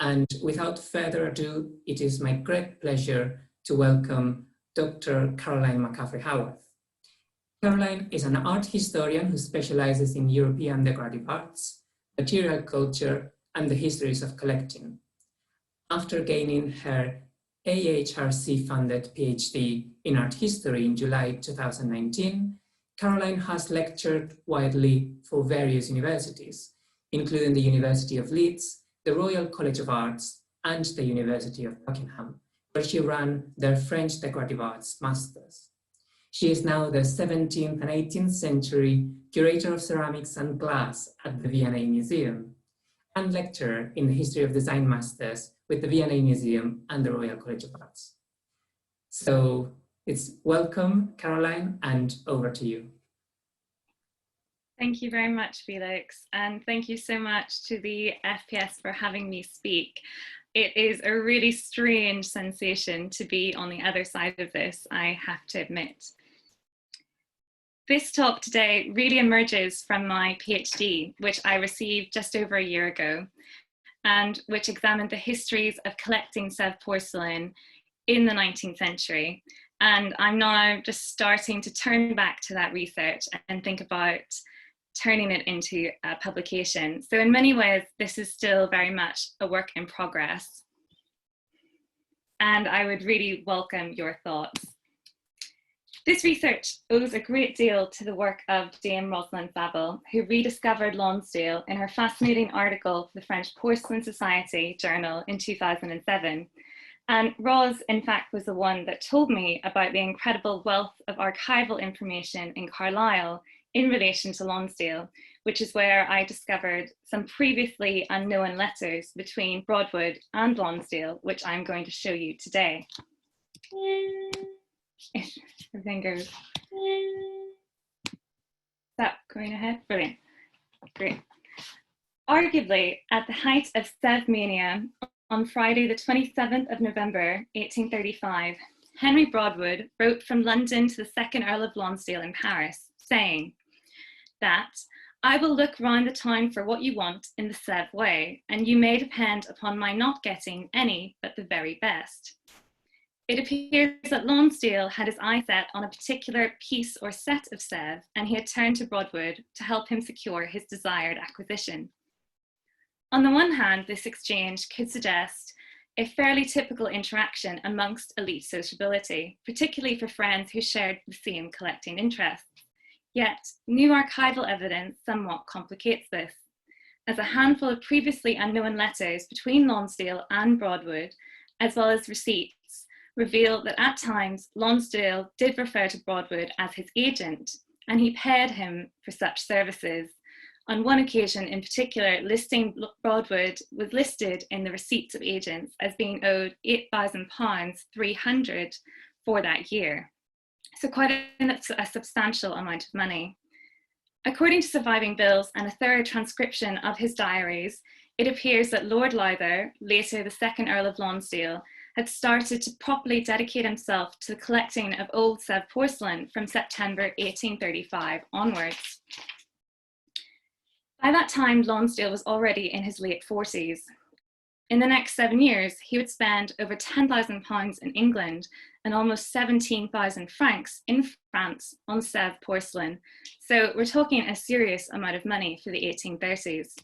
And without further ado, it is my great pleasure to welcome Dr. Caroline McCaffrey-Howarth. Caroline is an art historian who specializes in European decorative arts, material culture, and the histories of collecting. After gaining her AHRC-funded PhD in art history in July 2019, Caroline has lectured widely for various universities, including the University of Leeds, the Royal College of Arts, and the University of Buckingham, where she ran their French Decorative Arts Masters. She is now the 17th and 18th century curator of ceramics and glass at the V&A Museum, and lecturer in the History of Design Masters with the V&A Museum and the Royal College of Arts. So it's welcome, Caroline, and over to you. Thank you very much, Felix, and thank you so much to the FPS for having me speak. It is a really strange sensation to be on the other side of this, I have to admit. This talk today really emerges from my PhD, which I received just over a year ago, and which examined the histories of collecting Sèvres porcelain in the 19th century. And I'm now just starting to turn back to that research and think about turning it into a publication. So in many ways, this is still very much a work in progress. And I would really welcome your thoughts. This research owes a great deal to the work of Dame Rosalind Saville, who rediscovered Lonsdale in her fascinating article for the French Porcelain Society journal in 2007. And Ros, in fact, was the one that told me about the incredible wealth of archival information in Carlisle in relation to Lonsdale, which is where I discovered some previously unknown letters between Broadwood and Lonsdale, which I'm going to show you today. If everything goes. Is that going ahead? Brilliant. Great. Arguably, at the height of SÈVRES-MANIA, on Friday, the 27th of November, 1835, Henry Broadwood wrote from London to the second Earl of Lonsdale in Paris, saying that I will look round the town for what you want in the Sèvres way, and you may depend upon my not getting any but the very best. It appears that Lonsdale had his eye set on a particular piece or set of Sèvres, and he had turned to Broadwood to help him secure his desired acquisition. On the one hand, this exchange could suggest a fairly typical interaction amongst elite sociability, particularly for friends who shared the same collecting interests. Yet, new archival evidence somewhat complicates this, as a handful of previously unknown letters between Lonsdale and Broadwood, as well as receipts, reveal that at times Lonsdale did refer to Broadwood as his agent, and he paid him for such services. On one occasion in particular, Broadwood was listed in the receipts of agents as being owed £8,000 300 for that year. So quite a substantial amount of money. According to surviving bills and a thorough transcription of his diaries, it appears that Lord Lowther, later the second Earl of Lonsdale, had started to properly dedicate himself to the collecting of old Sèvres porcelain from September 1835 onwards. By that time, Lonsdale was already in his late 40s. In the next 7 years, he would spend over £10,000 in England and almost 17,000 francs in France on Sèvres porcelain. So we're talking a serious amount of money for the 1830s.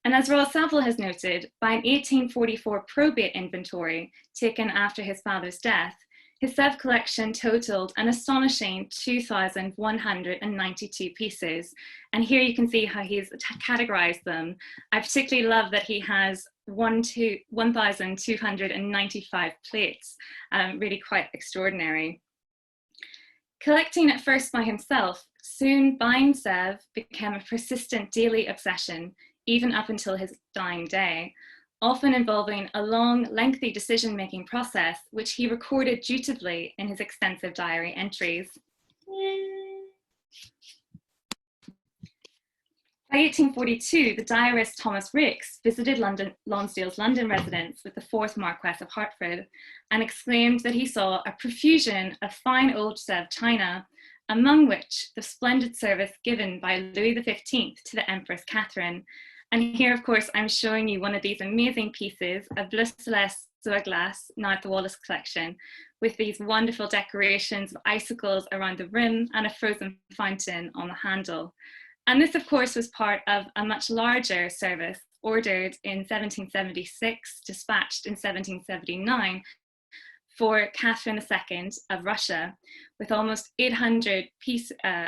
And as Ross Saville has noted, by an 1844 probate inventory taken after his father's death, his Sèvres collection totaled an astonishing 2,192 pieces. And here you can see how he's categorized them. I particularly love that he has 1,295 plates, really quite extraordinary. Collecting at first by himself, soon buying Sèvres became a persistent daily obsession, even up until his dying day, often involving a long, lengthy decision-making process, which he recorded dutifully in his extensive diary entries. By 1842, the diarist Thomas Ricks visited Lonsdale's London residence with the fourth Marquess of Hertford and exclaimed that he saw a profusion of fine old Sèvres china, among which the splendid service given by Louis XV to the Empress Catherine, And here, of course, I'm showing you one of these amazing pieces of Bleu Celeste sur glace, now at the Wallace collection, with these wonderful decorations of icicles around the rim and a frozen fountain on the handle. And this, of course, was part of a much larger service ordered in 1776, dispatched in 1779, for Catherine II of Russia, with almost 800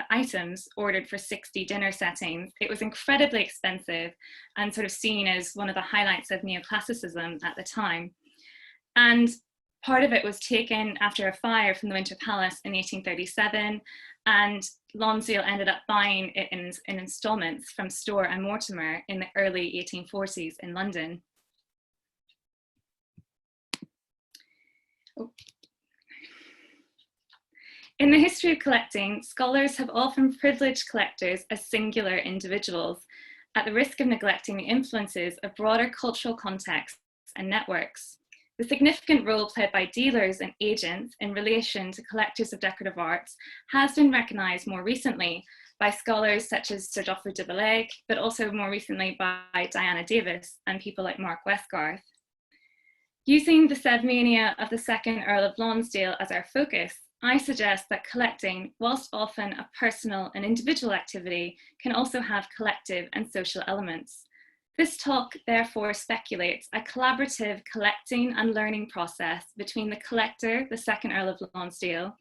items ordered for 60 dinner settings. It was incredibly expensive and sort of seen as one of the highlights of neoclassicism at the time. And part of it was taken after a fire from the Winter Palace in 1837, and Lonsdale ended up buying it in installments from Storr and Mortimer in the early 1840s in London. In the history of collecting, scholars have often privileged collectors as singular individuals, at the risk of neglecting the influences of broader cultural contexts and networks. The significant role played by dealers and agents in relation to collectors of decorative arts has been recognised more recently by scholars such as Sir Geoffrey de Bellaigue, but also more recently by Diana Davis and people like Mark Westgarth. Using the SÈVRES-MANIA of the second Earl of Lonsdale as our focus, I suggest that collecting, whilst often a personal and individual activity, can also have collective and social elements. This talk therefore speculates a collaborative collecting and learning process between the collector, the second Earl of Lonsdale,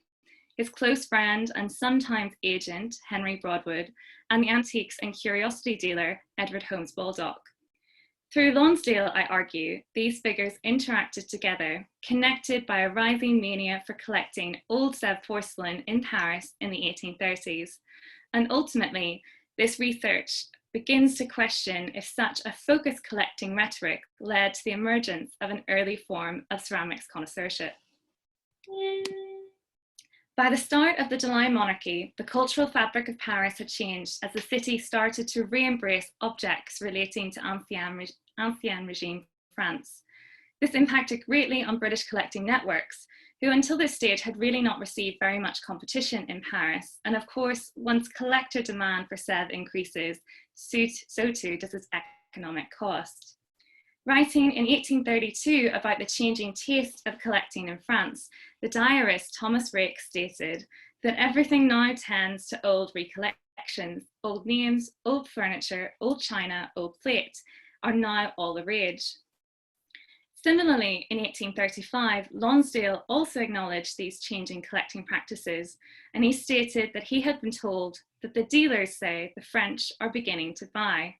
his close friend and sometimes agent, Henry Broadwood, and the antiques and curiosity dealer, Edward Holmes Baldock. Through Lonsdale, I argue, these figures interacted together, connected by a rising mania for collecting old Sevres porcelain in Paris in the 1830s. And ultimately, this research begins to question if such a focused collecting rhetoric led to the emergence of an early form of ceramics connoisseurship. By the start of the July monarchy, the cultural fabric of Paris had changed as the city started to re-embrace objects relating to Ancien Regime France. This impacted greatly on British collecting networks, who until this stage had really not received very much competition in Paris. And of course, once collector demand for Sèvres increases, so too does its economic cost. Writing in 1832 about the changing taste of collecting in France, the diarist Thomas Rake stated that everything now tends to old recollections. Old names, old furniture, old china, old plate are now all the rage. Similarly, in 1835, Lonsdale also acknowledged these changing collecting practices, and he stated that he had been told that the dealers say the French are beginning to buy.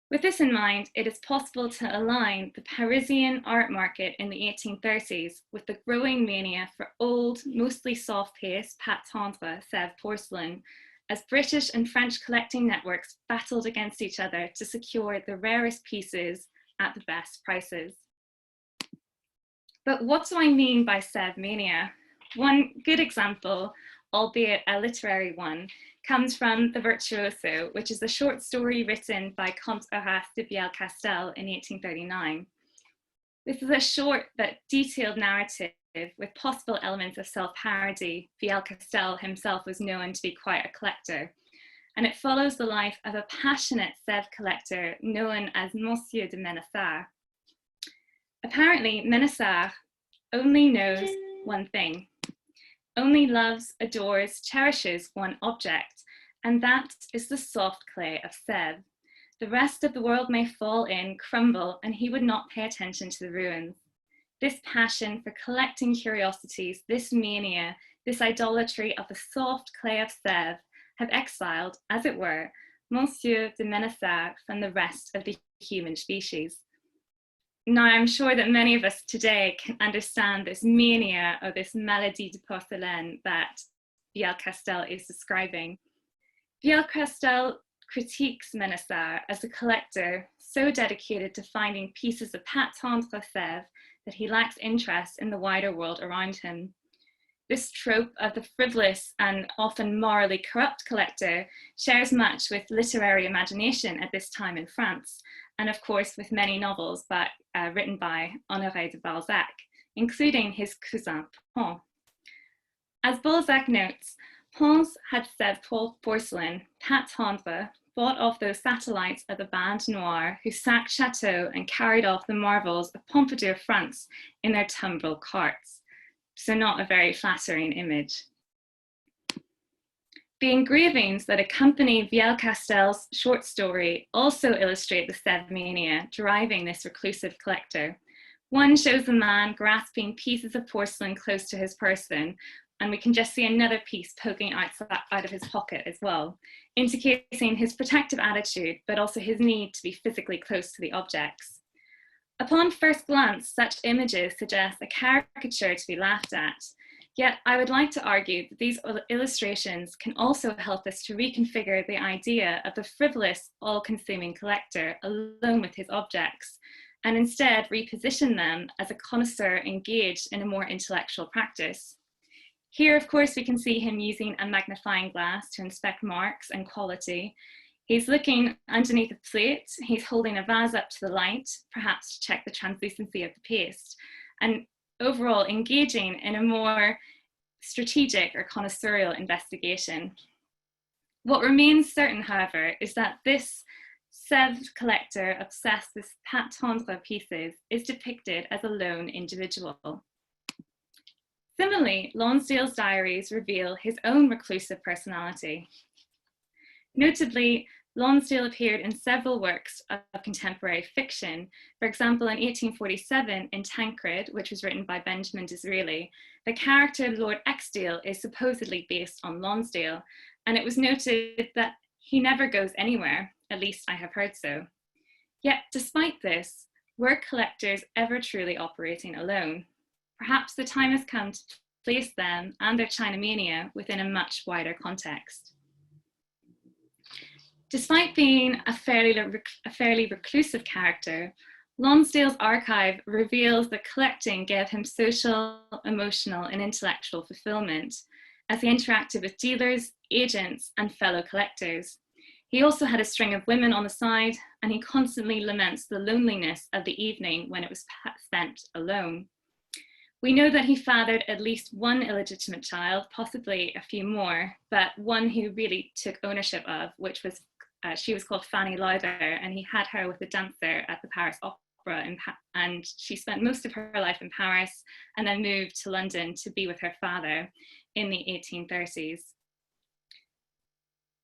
With this in mind, it is possible to align the Parisian art market in the 1830s with the growing mania for old, mostly soft paste, pâte tendre, Sèvres porcelain, as British and French collecting networks battled against each other to secure the rarest pieces at the best prices. But what do I mean by SèVRES-MANIA? One good example, albeit a literary one, comes from The Virtuoso, which is a short story written by Comte Horace de Vielle-Castel in 1839. This is a short but detailed narrative with possible elements of self-parody. Vielle-Castel himself was known to be quite a collector, and it follows the life of a passionate Sèvres collector known as Monsieur de Ménessart. Apparently, Ménessart only knows one thing. Only loves, adores, cherishes one object, and that is the soft clay of Sèvres. The rest of the world may fall in, crumble, and he would not pay attention to the ruins. This passion for collecting curiosities, this mania, this idolatry of the soft clay of Sèvres have exiled, as it were, Monsieur de Ménessart from the rest of the human species. Now, I'm sure that many of us today can understand this mania or this maladie de porcelain that Vielle-Castel is describing. Vielle-Castel critiques Ménessart as a collector so dedicated to finding pieces of pâte tendre Sèvres that he lacks interest in the wider world around him. This trope of the frivolous and often morally corrupt collector shares much with literary imagination at this time in France, and of course with many novels written by Honoré de Balzac, including his cousin Pons. As Balzac notes, Pons had Sèvres porcelain, pâte tendre, fought off those satellites of the Bande Noire who sacked chateaux and carried off the marvels of Pompadour France in their tumbrel carts. So not a very flattering image. The engravings that accompany Viel Castel's short story also illustrate the Sèvres-mania driving this reclusive collector. One shows a man grasping pieces of porcelain close to his person, and we can just see another piece poking out of his pocket as well, indicating his protective attitude, but also his need to be physically close to the objects. Upon first glance, such images suggest a caricature to be laughed at. Yet I would like to argue that these illustrations can also help us to reconfigure the idea of the frivolous, all-consuming collector alone with his objects, and instead reposition them as a connoisseur engaged in a more intellectual practice. Here, of course, we can see him using a magnifying glass to inspect marks and quality. He's looking underneath a plate, he's holding a vase up to the light, perhaps to check the translucency of the paste, and overall engaging in a more strategic or connoisseurial investigation. What remains certain, however, is that this Sèvres collector obsessed with pâte tendre pieces is depicted as a lone individual. Similarly, Lonsdale's diaries reveal his own reclusive personality. Notably, Lonsdale appeared in several works of contemporary fiction. For example, in 1847 in Tancred, which was written by Benjamin Disraeli, the character Lord Eskdale is supposedly based on Lonsdale, and it was noted that he never goes anywhere, at least I have heard so. Yet, despite this, were collectors ever truly operating alone? Perhaps the time has come to place them and their China mania within a much wider context. Despite being a fairly reclusive character, Lonsdale's archive reveals that collecting gave him social, emotional, and intellectual fulfillment as he interacted with dealers, agents, and fellow collectors. He also had a string of women on the side, and he constantly laments the loneliness of the evening when it was spent alone. We know that he fathered at least one illegitimate child, possibly a few more, but one who really took ownership of, which was she was called Fanny Lauder, and he had her with a dancer at the Paris Opera, and she spent most of her life in Paris and then moved to London to be with her father in the 1830s.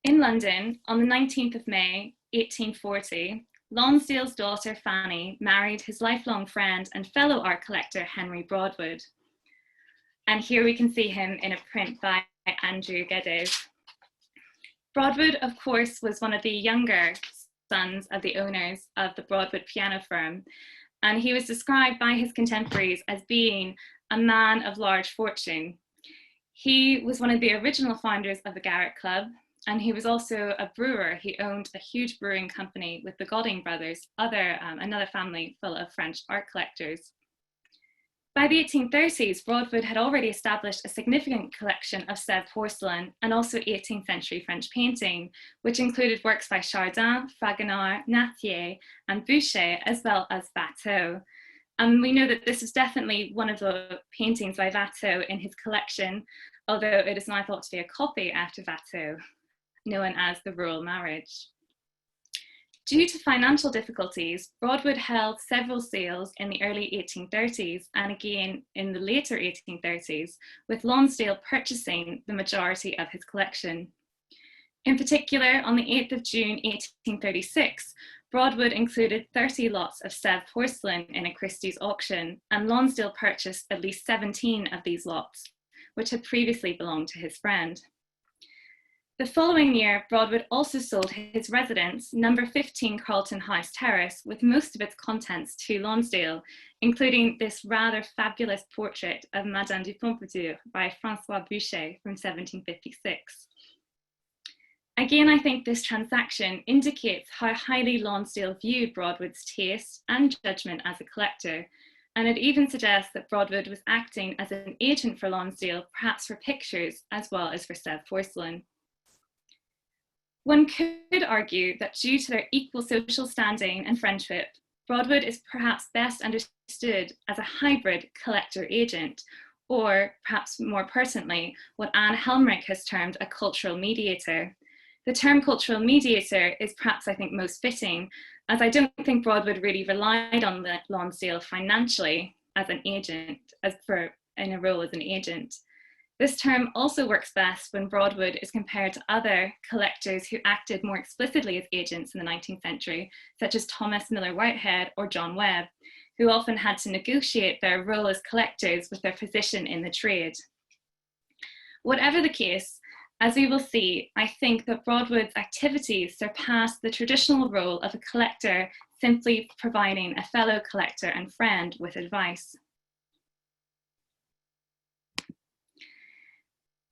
In London, on the 19th of May, 1840, Lonsdale's daughter Fanny married his lifelong friend and fellow art collector Henry Broadwood. And here we can see him in a print by Andrew Geddes. Broadwood, of course, was one of the younger sons of the owners of the Broadwood piano firm, and he was described by his contemporaries as being a man of large fortune. He was one of the original founders of the Garrett Club, and he was also a brewer. He owned a huge brewing company with the Godding brothers, another family full of French art collectors. By the 1830s, Broadwood had already established a significant collection of Sèvres porcelain and also 18th century French painting, which included works by Chardin, Fragonard, Nattier, and Boucher, as well as Watteau. We know that this is definitely one of the paintings by Watteau in his collection, although it is now thought to be a copy after Watteau, known as the Rural Marriage. Due to financial difficulties, Broadwood held several sales in the early 1830s and again in the later 1830s, with Lonsdale purchasing the majority of his collection. In particular, on the 8th of June 1836, Broadwood included 30 lots of Sèvres porcelain in a Christie's auction, and Lonsdale purchased at least 17 of these lots, which had previously belonged to his friend. The following year, Broadwood also sold his residence, number 15 Carlton House Terrace, with most of its contents to Lonsdale, including this rather fabulous portrait of Madame du Pompadour by François Boucher from 1756. Again, I think this transaction indicates how highly Lonsdale viewed Broadwood's taste and judgment as a collector, and it even suggests that Broadwood was acting as an agent for Lonsdale, perhaps for pictures as well as for Sèvres porcelain. One could argue that due to their equal social standing and friendship, Broadwood is perhaps best understood as a hybrid collector-agent, or perhaps more pertinently, what Anne Helmrich has termed a cultural mediator. The term cultural mediator is perhaps, I think, most fitting, as I don't think Broadwood really relied on Lonsdale financially as an agent, in a role as an agent. This term also works best when Broadwood is compared to other collectors who acted more explicitly as agents in the 19th century, such as Thomas Miller Whitehead or John Webb, who often had to negotiate their role as collectors with their position in the trade. Whatever the case, as we will see, I think that Broadwood's activities surpass the traditional role of a collector simply providing a fellow collector and friend with advice.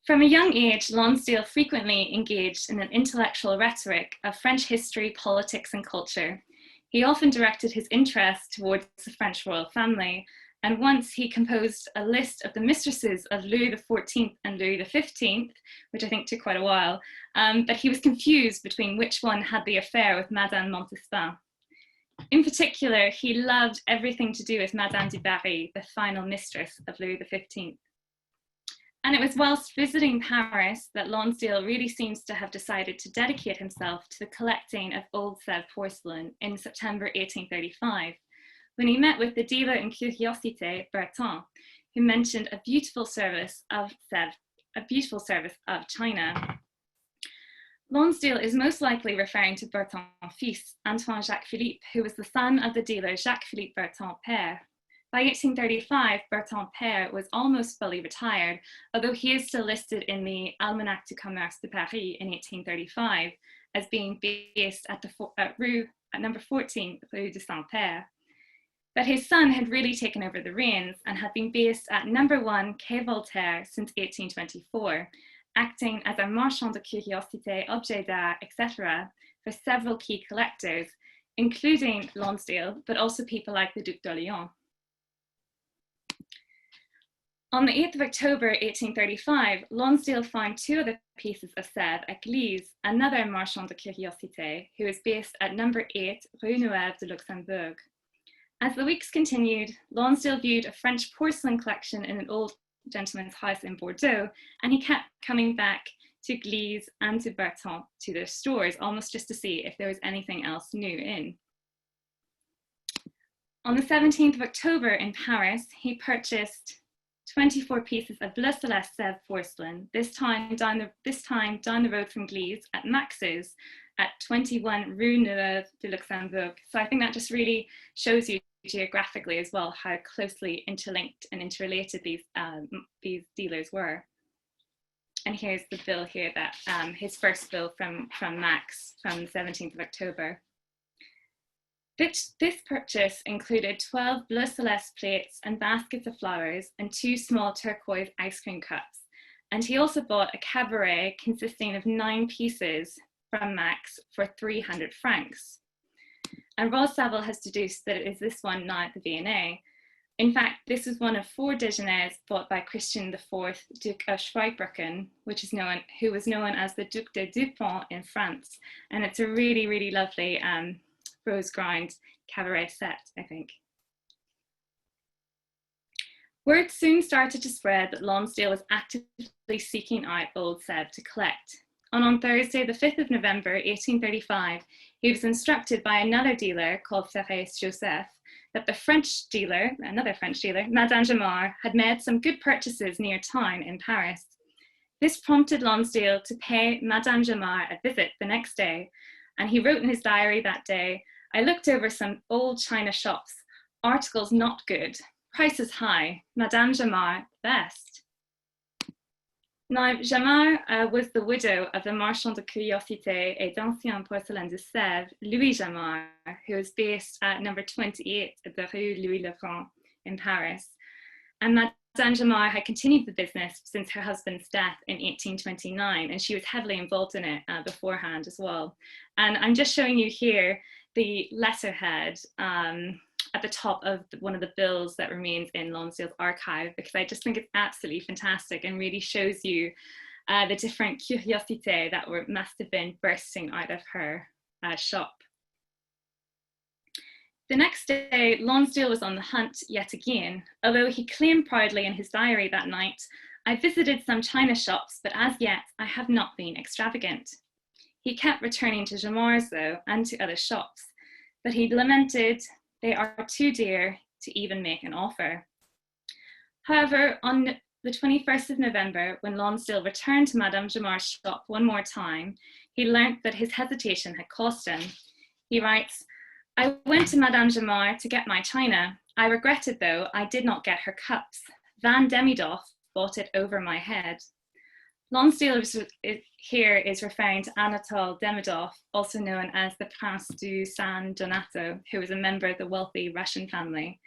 From a young age, Lonsdale frequently engaged in an intellectual rhetoric of French history, politics, and culture. He often directed his interest towards the French royal family, and once he composed a list of the mistresses of Louis XIV and Louis XV, which I think took quite a while, but he was confused between which one had the affair with Madame Montespan. In particular, he loved everything to do with Madame du Barry, the final mistress of Louis XV. And it was whilst visiting Paris that Lonsdale really seems to have decided to dedicate himself to the collecting of old Sèvres porcelain in September 1835, when he met with the dealer in curiosité, Bertin, who mentioned a beautiful service of Sèvres, a beautiful service of China. Lonsdale is most likely referring to Bertin's fils, Antoine Jacques Philippe, who was the son of the dealer Jacques Philippe Bertin Père. By 1835, Bertin Père was almost fully retired, although he is still listed in the Almanach du Commerce de Paris in 1835 as being based at number 14, Rue de Saint-Père. But his son had really taken over the reins and had been based at number 1 Quai Voltaire since 1824, acting as a marchand de curiosité, objet d'art, etc. for several key collectors, including Lonsdale, but also people like the Duc d'Orléans. On the 8th of October 1835, Lonsdale found 2 other pieces of Sèvres at Gliese, another marchand de curiosité, who is based at number 8 Rue Neuve de Luxembourg. As the weeks continued, Lonsdale viewed a French porcelain collection in an old gentleman's house in Bordeaux, and he kept coming back to Gliese and to Bertin, to their stores, almost just to see if there was anything else new in. On the 17th of October in Paris, he purchased 24 pieces of Bleu Céleste Sèvres porcelain, this time down the road from Gliese at Max's at 21 Rue Neuve de Luxembourg. So I think that just really shows you geographically as well how closely interlinked and interrelated these dealers were. And here's the bill here, that his first bill from Max from the 17th of October. This purchase included 12 Bleu Céleste plates and baskets of flowers and 2 small turquoise ice cream cups. And he also bought a cabaret consisting of 9 pieces from Max for 300 francs. And Ross Saville has deduced that it is this one now at the V&A. In fact, this is one of 4 déjeuners bought by Christian IV, Duke of Zweibrücken, who was known as the Duc de Dupont in France. And it's a really, really lovely rose ground cabaret set, I think. Word soon started to spread that Lonsdale was actively seeking out old Sèvres to collect. And on Thursday, the 5th of November, 1835, he was instructed by another dealer called Sevres-Joseph that the French dealer, another French dealer, Madame Jamard, had made some good purchases near town in Paris. This prompted Lonsdale to pay Madame Jamard a visit the next day, and he wrote in his diary that day, "I looked over some old china shops, articles not good, prices high, Madame Jamard best." Now, Jamard was the widow of the marchand de curiosité et d'anciens porcelains de Sèvres, Louis Jamard, who was based at number 28 of the Rue Louis-le-Grand in Paris. And Madame Jamard had continued the business since her husband's death in 1829, and she was heavily involved in it beforehand as well. And I'm just showing you here the letterhead at the top of one of the bills that remains in Lonsdale's archive, because I just think it's absolutely fantastic and really shows you the different curiosité that must have been bursting out of her shop. The next day, Lonsdale was on the hunt yet again, although he claimed proudly in his diary that night, "I visited some china shops, but as yet I have not been extravagant." He kept returning to Jamar's though, and to other shops, but he lamented, "They are too dear to even make an offer." However, on the 21st of November, when Lonsdale returned to Madame Jamar's shop one more time, he learnt that his hesitation had cost him. He writes, "I went to Madame Jamar to get my china. I regretted, though, I did not get her cups. Van Demidoff bought it over my head." Lonsdale here is referring to Anatole Demidoff, also known as the Prince du San Donato, who was a member of the wealthy Russian family.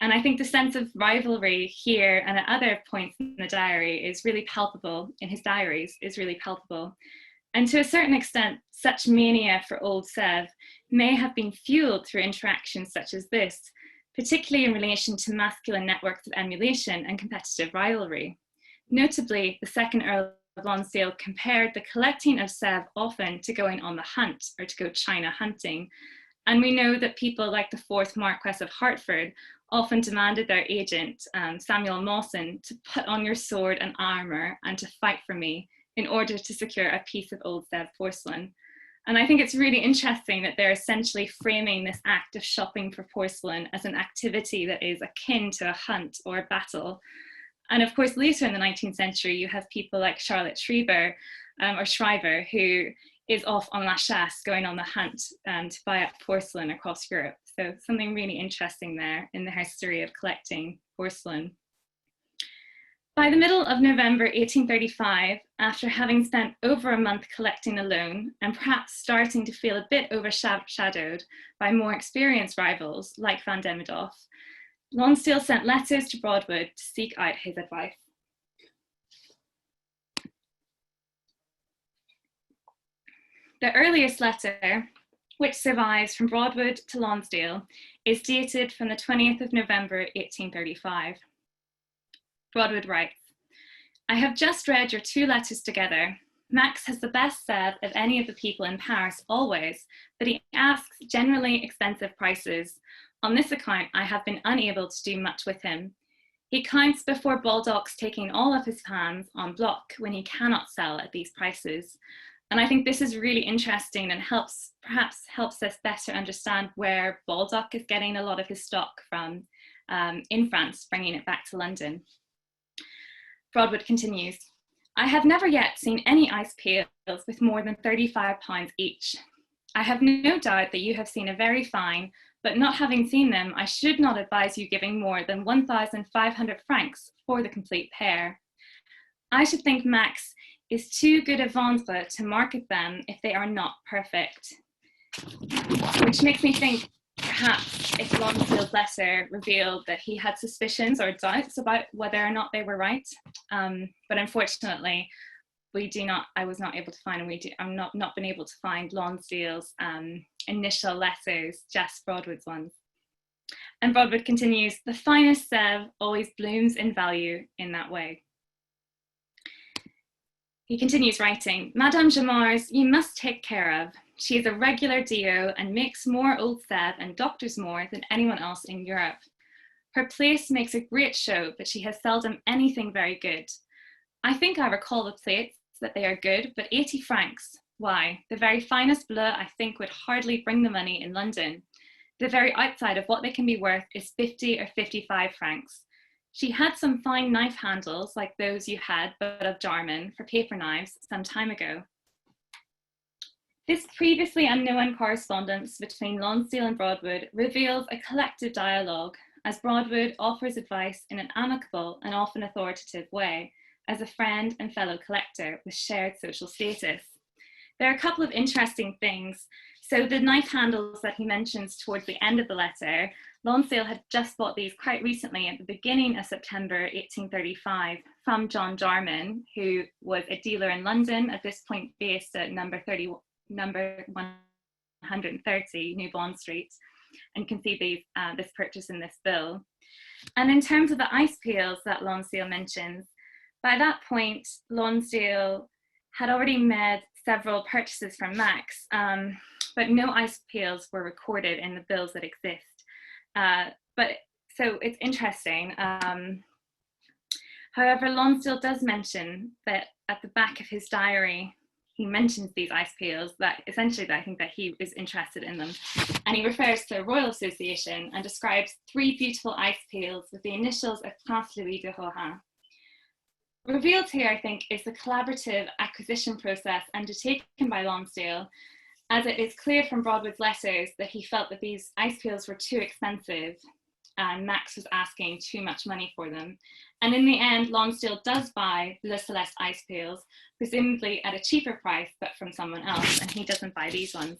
And I think the sense of rivalry here and at other points in the diary is really palpable, in his diaries, is really palpable. And to a certain extent, such mania for old Sèvres may have been fueled through interactions such as this, particularly in relation to masculine networks of emulation and competitive rivalry. Notably, the second Earl of Lonsdale compared the collecting of Sèvres often to going on the hunt or to go china hunting. And we know that people like the fourth Marquess of Hertford often demanded their agent, Samuel Mawson, to put on your sword and armor and to fight for me in order to secure a piece of old Sèvres porcelain. And I think it's really interesting that they're essentially framing this act of shopping for porcelain as an activity that is akin to a hunt or a battle. And of course, later in the 19th century, you have people like Charlotte Schreiber, who is off on la chasse, going on the hunt to buy up porcelain across Europe. So something really interesting there in the history of collecting porcelain. By the middle of November 1835, after having spent over a month collecting alone and perhaps starting to feel a bit overshadowed by more experienced rivals like Van Demidoff, Lonsdale sent letters to Broadwood to seek out his advice. The earliest letter, which survives from Broadwood to Lonsdale, is dated from the 20th of November 1835. Broadwood writes, "I have just read your two letters together. Max has the best Sèvres of any of the people in Paris always, but he asks generally expensive prices. On this account, I have been unable to do much with him. He counts before Baldock's taking all of his pans en bloc when he cannot sell at these prices." And I think this is really interesting and perhaps helps us better understand where Baldock is getting a lot of his stock from in France, bringing it back to London. Broadwood continues, "I have never yet seen any ice pails with more than £35 each. I have no doubt that you have seen a very fine, but not having seen them, I should not advise you giving more than 1,500 francs for the complete pair. I should think Max is too good a vendeur to market them if they are not perfect." Which makes me think perhaps if Lonsdale's letter revealed that he had suspicions or doubts about whether or not they were right. But unfortunately, I was not able to find, I'm not been able to find Lonsdale's initial letters, just Broadwood's ones. And Broadwood continues, "The finest Sèvres always blooms in value in that way." He continues writing, "Madame Jamar's you must take care of. She is a regular DO and makes more old Sèvres and doctors more than anyone else in Europe. Her place makes a great show, but she has seldom anything very good. I think I recall the plates that they are good, but 80 francs. Why, the very finest bleu I think would hardly bring the money in London. The very outside of what they can be worth is 50 or 55 francs. She had some fine knife handles like those you had, but of Jarman, for paper knives some time ago." This previously unknown correspondence between Lonsdale and Broadwood reveals a collective dialogue, as Broadwood offers advice in an amicable and often authoritative way, as a friend and fellow collector with shared social status. There are a couple of interesting things. So the knife handles that he mentions towards the end of the letter, Lonsdale had just bought these quite recently at the beginning of September 1835 from John Jarman, who was a dealer in London, at this point based at number 130 New Bond Street. And you can see this purchase in this bill. And in terms of the ice pails that Lonsdale mentions, by that point, Lonsdale had already made several purchases from Max, but no ice pails were recorded in the bills that exist. So it's interesting. However, Lonsdale does mention that at the back of his diary, he mentions these ice pails, that essentially that I think that he is interested in them. And he refers to a Royal Association and describes 3 beautiful ice pails with the initials of Prince Louis de Rohan. Revealed here, I think, is the collaborative acquisition process undertaken by Lonsdale, as it is clear from Broadwood's letters that he felt that these ice pails were too expensive and Max was asking too much money for them. And in the end, Lonsdale does buy Le Celeste ice pails, presumably at a cheaper price, but from someone else, and he doesn't buy these ones.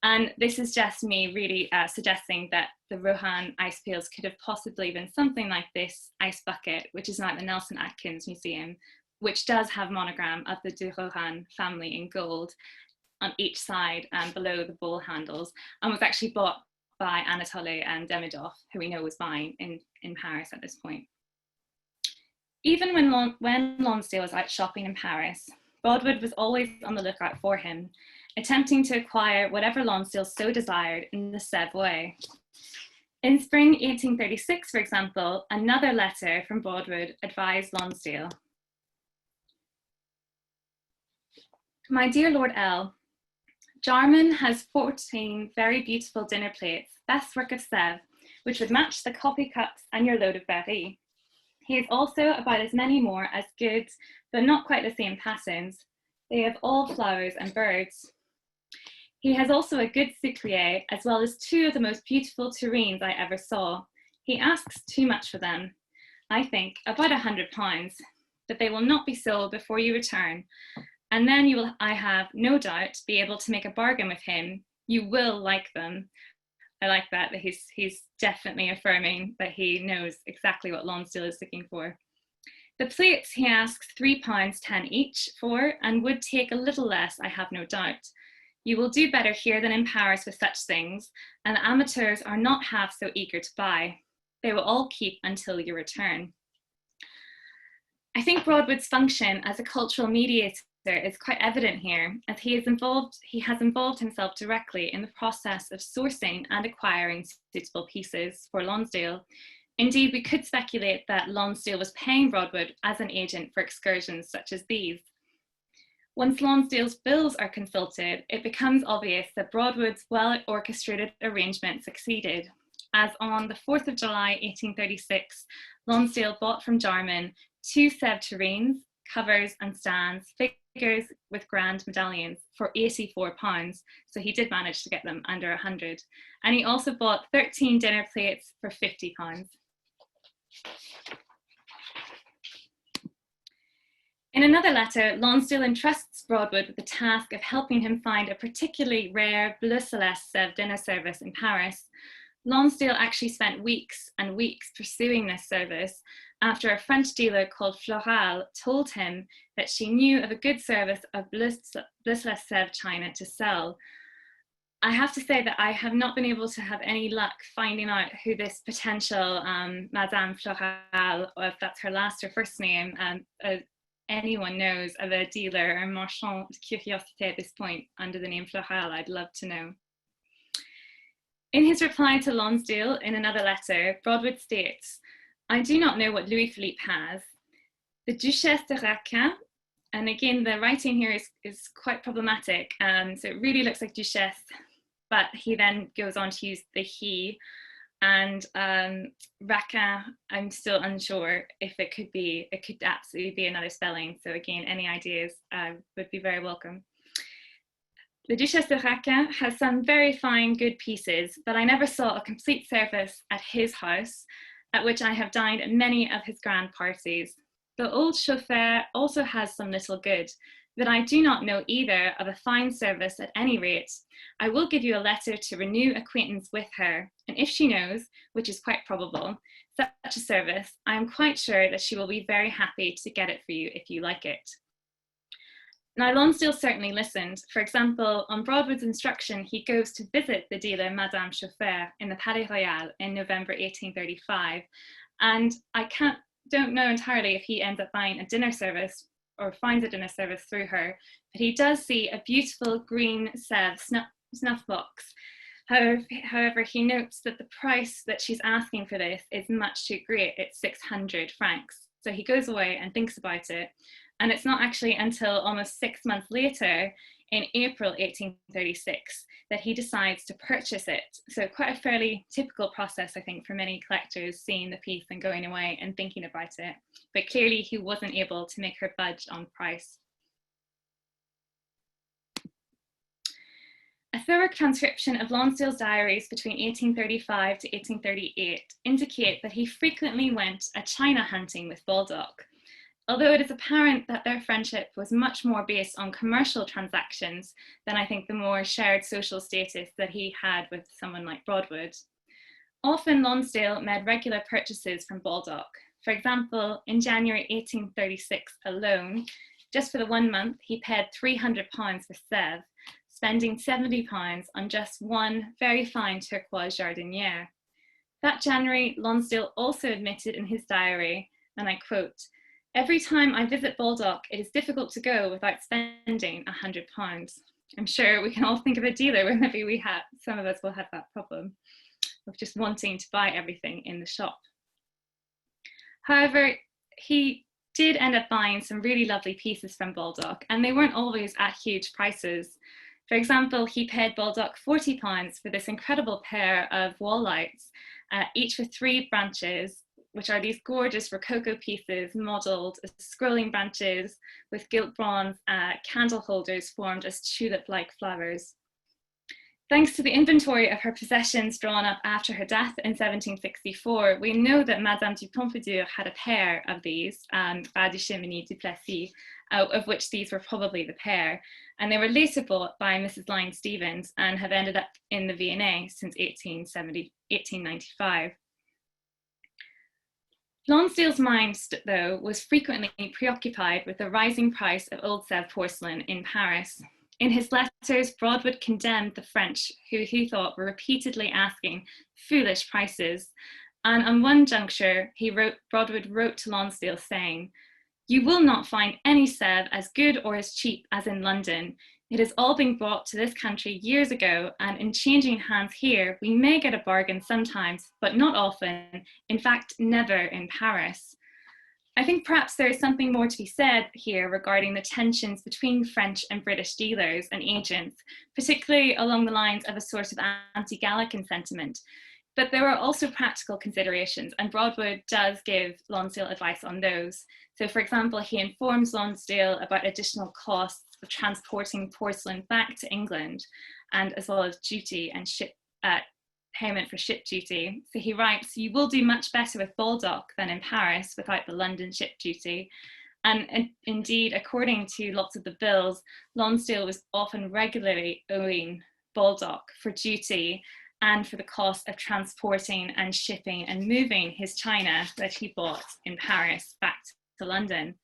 And this is just me really suggesting that the Rohan ice pails could have possibly been something like this ice bucket, which is now at the Nelson Atkins Museum, which does have monogram of the de Rohan family in gold on each side and below the bowl handles, and was actually bought by Anatole and Demidov, who we know was buying in Paris at this point. Even when Lonsdale was out shopping in Paris, Broadwood was always on the lookout for him, attempting to acquire whatever Lonsdale so desired in the Sèvres way. In spring 1836, for example, another letter from Broadwood advised Lonsdale. My dear Lord L, Jarman has 14 very beautiful dinner plates, best work of Sèvres, which would match the coffee cups and your load of Berry. He has also about as many more as good, but not quite the same patterns. They have all flowers and birds. He has also a good sucrier, as well as 2 of the most beautiful tureens I ever saw. He asks too much for them. I think about £100, but they will not be sold before you return. And then you will, I have no doubt, be able to make a bargain with him. You will like them. I like that he's definitely affirming that he knows exactly what Lonsdale is looking for. The plates he asks £3.10 each for, and would take a little less, I have no doubt. You will do better here than in Paris with such things, and the amateurs are not half so eager to buy. They will all keep until your return. I think Broadwood's function as a cultural mediator is quite evident here, as he has involved himself directly in the process of sourcing and acquiring suitable pieces for Lonsdale. Indeed, we could speculate that Lonsdale was paying Broadwood as an agent for excursions such as these. Once Lonsdale's bills are consulted, it becomes obvious that Broadwood's well-orchestrated arrangement succeeded, as on the 4th of July 1836, Lonsdale bought from Jarman 2 Sèvres tureens, covers and stands, figures with grand medallions for £84, so he did manage to get them under 100. And he also bought 13 dinner plates for £50. In another letter, Lonsdale entrusts Broadwood with the task of helping him find a particularly rare Bleu Celeste Sèvres dinner service in Paris. Lonsdale actually spent weeks and weeks pursuing this service after a French dealer called Floral told him that she knew of a good service of Bleu Celeste Sèvres china to sell. I have to say that I have not been able to have any luck finding out who this potential Madame Floral, or if that's her last or first name, anyone knows of a dealer or marchand de curiosité at this point under the name Floral, I'd love to know. In his reply to Lonsdale in another letter, Broadwood states, I do not know what Louis-Philippe has. The Duchesse de Raquin, and again, the writing here is quite problematic. So it really looks like Duchesse, but he then goes on to use the he, and Raquin, I'm still unsure if it could absolutely be another spelling. So again, any ideas would be very welcome. The Duchesse de Raquin has some very fine, good pieces, but I never saw a complete service at his house, at which I have dined at many of his grand parties. The old chauffeur also has some little good, but I do not know either of a fine service at any rate. I will give you a letter to renew acquaintance with her, and if she knows, which is quite probable, such a service, I am quite sure that she will be very happy to get it for you if you like it. Now, Lonsdale certainly listened. For example, on Broadwood's instruction, he goes to visit the dealer Madame Chauffeur in the Palais Royal in November 1835. And I don't know entirely if he ends up buying a dinner service or finds a dinner service through her, but he does see a beautiful green Sèvres snuff box. However, he notes that the price that she's asking for this is much too great. It's 600 francs. So he goes away and thinks about it. And it's not actually until almost 6 months later, in April 1836, that he decides to purchase it. So quite a fairly typical process, I think, for many collectors, seeing the piece and going away and thinking about it. But clearly he wasn't able to make her budge on price. A thorough transcription of Lonsdale's diaries between 1835 to 1838 indicate that he frequently went a china hunting with Baldock, although it is apparent that their friendship was much more based on commercial transactions than I think the more shared social status that he had with someone like Broadwood. Often Lonsdale made regular purchases from Baldock. For example, in January 1836 alone, just for the 1 month, he paid £300 for Sevres, spending £70 on just one very fine turquoise jardiniere. That January, Lonsdale also admitted in his diary, and I quote, "Every time I visit Baldock, it is difficult to go without spending £100. I'm sure we can all think of a dealer where maybe some of us will have that problem of just wanting to buy everything in the shop. However, he did end up buying some really lovely pieces from Baldock, and they weren't always at huge prices. For example, he paid Baldock £40 for this incredible pair of wall lights, each with 3 branches, which are these gorgeous Rococo pieces modelled as scrolling branches with gilt bronze candle holders formed as tulip-like flowers. Thanks to the inventory of her possessions drawn up after her death in 1764, we know that Madame du Pompadour had a pair of these, Bas du Cheminier du Plessis, of which these were probably the pair, and they were later bought by Mrs. Lyne Stevens and have ended up in the V&A since 1895. Lonsdale's mind, though, was frequently preoccupied with the rising price of old Sèvres porcelain in Paris. In his letters, Broadwood condemned the French, who he thought were repeatedly asking foolish prices. And on one juncture, Broadwood wrote to Lonsdale saying, "You will not find any Sèvres as good or as cheap as in London. It has all been brought to this country years ago, and in changing hands here, we may get a bargain sometimes, but not often, in fact, never in Paris." I think perhaps there is something more to be said here regarding the tensions between French and British dealers and agents, particularly along the lines of a sort of anti-Gallican sentiment. But there are also practical considerations, and Broadwood does give Lonsdale advice on those. So for example, he informs Lonsdale about additional costs of transporting porcelain back to England, and as well as duty and payment for ship duty. So he writes, "You will do much better with Baldock than in Paris without the London ship duty." And indeed, according to lots of the bills, Lonsdale was often regularly owing Baldock for duty and for the cost of transporting and shipping and moving his china that he bought in Paris back to London.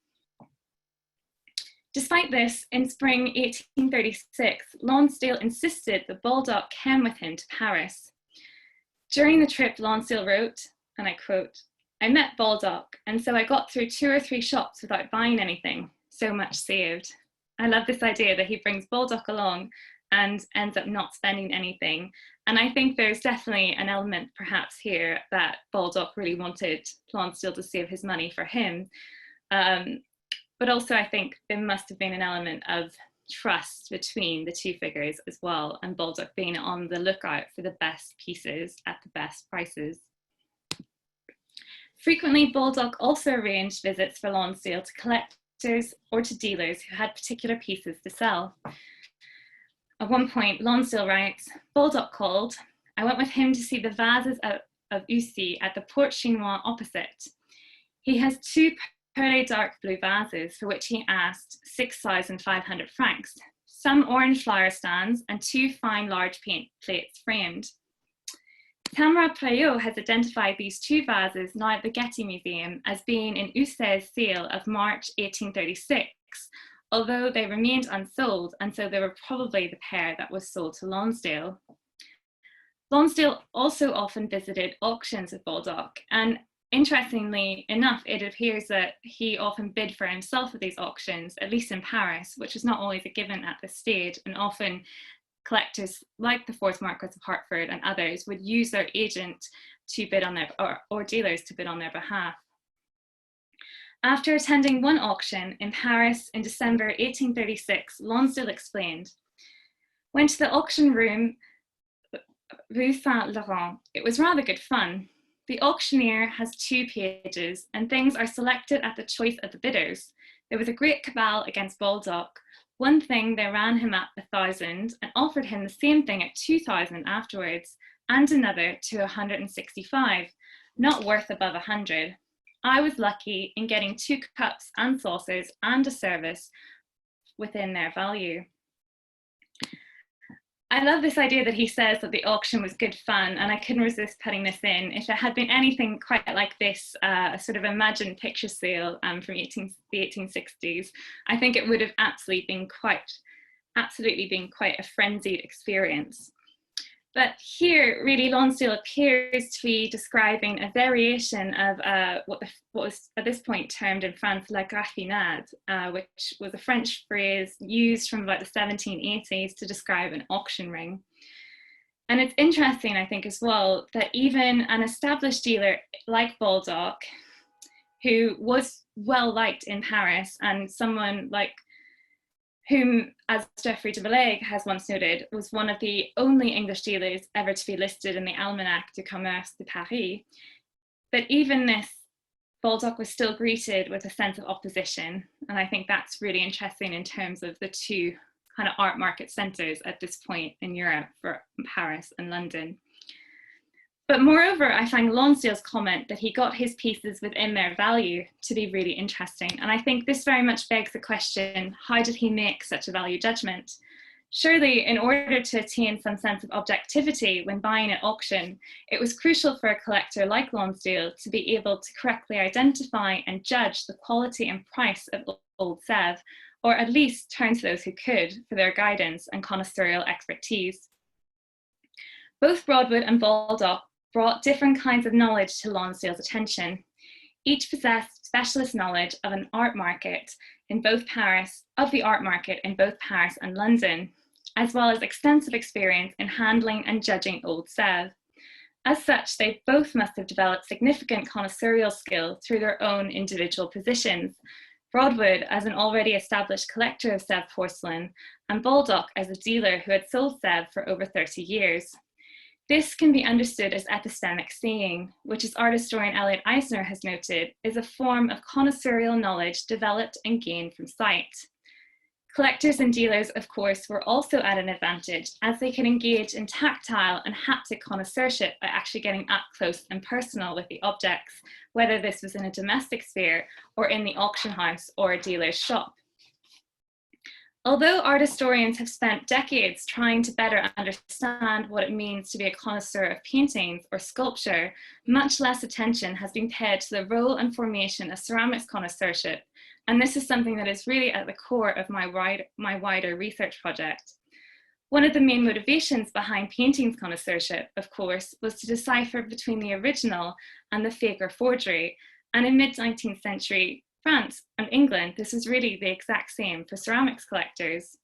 Despite this, in spring 1836, Lonsdale insisted that Baldock came with him to Paris. During the trip, Lonsdale wrote, and I quote, "I met Baldock, and so I got through 2 or 3 shops without buying anything. So much saved." I love this idea that he brings Baldock along and ends up not spending anything. And I think there's definitely an element perhaps here that Baldock really wanted Lonsdale to save his money for him. But also I think there must have been an element of trust between the two figures as well, and Baldock being on the lookout for the best pieces at the best prices. Frequently, Baldock also arranged visits for Lonsdale to collectors or to dealers who had particular pieces to sell. At one point, Lonsdale writes, "Baldock called. I went with him to see the vases of Ussy at the Porte Chinois opposite. He has 2 pearly dark blue vases for which he asked 6,500 francs, some orange flower stands, and 2 fine large paint plates framed. Tamara Prayot has identified these 2 vases now at the Getty Museum as being in Ussé's sale of March 1836, although they remained unsold, and so they were probably the pair that was sold to Lonsdale." Lonsdale also often visited auctions with Baldock, and interestingly enough, it appears that he often bid for himself at these auctions, at least in Paris, which is not always a given at this stage, and often collectors like the 4th Marquess of Hertford and others would use their agent to bid on their, or dealers to bid on their behalf. After attending one auction in Paris in December 1836, Lonsdale explained, "Went to the auction room, Rue Saint-Laurent. It was rather good fun. The auctioneer has 2 pages and things are selected at the choice of the bidders. There was a great cabal against Baldock. One thing they ran him at 1,000 and offered him the same thing at 2,000 afterwards, and another to 165, not worth above 100. I was lucky in getting 2 cups and saucers and a service within their value." I love this idea that he says that the auction was good fun, and I couldn't resist putting this in. If it had been anything quite like this, a sort of imagined picture sale from the 1860s, I think it would have absolutely been quite a frenzied experience. But here, really, Lonsdale appears to be describing a variation of what was at this point termed in France la graffinade, which was a French phrase used from about the 1780s to describe an auction ring. And it's interesting, I think, as well, that even an established dealer like Baldock, who was well liked in Paris, and someone like whom, as Geoffrey de Bellaigue has once noted, was one of the only English dealers ever to be listed in the Almanach du Commerce de Paris, that even this, Baldock was still greeted with a sense of opposition. And I think that's really interesting in terms of the 2 kind of art market centres at this point in Europe, for Paris and London. But moreover, I find Lonsdale's comment that he got his pieces within their value to be really interesting. And I think this very much begs the question, how did he make such a value judgment? Surely, in order to attain some sense of objectivity when buying at auction, it was crucial for a collector like Lonsdale to be able to correctly identify and judge the quality and price of old Sèvres, or at least turn to those who could for their guidance and connoisseurial expertise. Both Broadwood and Baldock brought different kinds of knowledge to Lonsdale's attention. Each possessed specialist knowledge of an art market in both Paris, of the art market in both Paris and London, as well as extensive experience in handling and judging old Sèvres. As such, they both must have developed significant connoisseurial skill through their own individual positions. Broadwood as an already established collector of Sèvres porcelain, and Baldock as a dealer who had sold Sèvres for over 30 years. This can be understood as epistemic seeing, which, as art historian Elliot Eisner has noted, is a form of connoisseurial knowledge developed and gained from sight. Collectors and dealers, of course, were also at an advantage as they could engage in tactile and haptic connoisseurship by actually getting up close and personal with the objects, whether this was in a domestic sphere or in the auction house or a dealer's shop. Although art historians have spent decades trying to better understand what it means to be a connoisseur of paintings or sculpture, much less attention has been paid to the role and formation of ceramics connoisseurship, and this is something that is really at the core of my wider research project. One of the main motivations behind paintings connoisseurship, of course, was to decipher between the original and the fake or forgery, and in mid-19th century France and England, this is really the exact same for ceramics collectors.